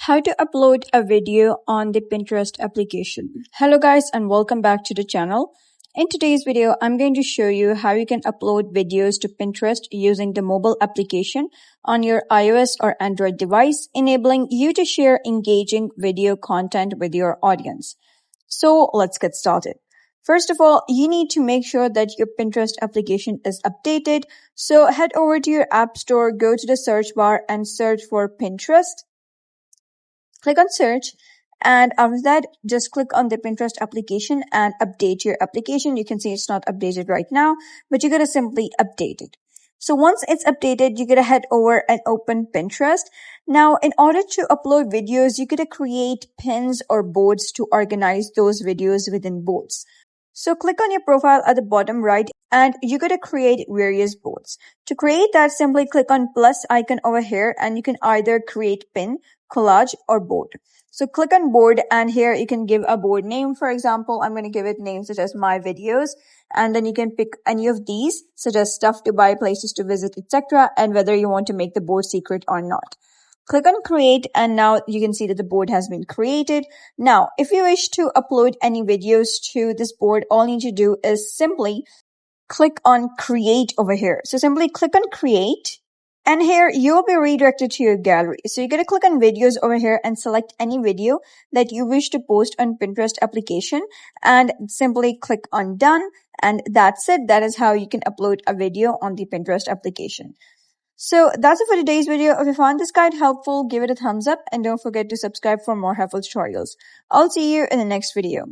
How to upload a video on the Pinterest application. Hello guys and welcome back to the channel. In today's video, I'm going to show you how you can upload videos to Pinterest using the mobile application on your iOS or Android device, enabling you to share engaging video content with your audience. So let's get started. First of all, you need to make sure that your Pinterest application is updated. So head over to your app store, go to the search bar and search for Pinterest. Click on search, and after that, just click on the Pinterest application and update your application. You can see it's not updated right now, but you're going to simply update it. So once it's updated, you're going to head over and open Pinterest. Now, in order to upload videos, you're going to create pins or boards to organize those videos within boards. So click on your profile at the bottom right and you're going to create various boards. To create that, simply click on plus icon over here and you can either create pin, collage or board. So click on board and here you can give a board name. For example, I'm going to give it names such as my videos, and then you can pick any of these such as stuff to buy, places to visit, etc. and whether you want to make the board secret or not. Click on create and now you can see that the board has been created. Now, if you wish to upload any videos to this board, all you need to do is simply click on create over here. So simply click on create and here you'll be redirected to your gallery. So you're going to click on videos over here and select any video that you wish to post on Pinterest application and simply click on done. And that's it. That is how you can upload a video on the Pinterest application. So that's it for today's video. If you found this guide helpful, give it a thumbs up and don't forget to subscribe for more helpful tutorials. I'll see you in the next video.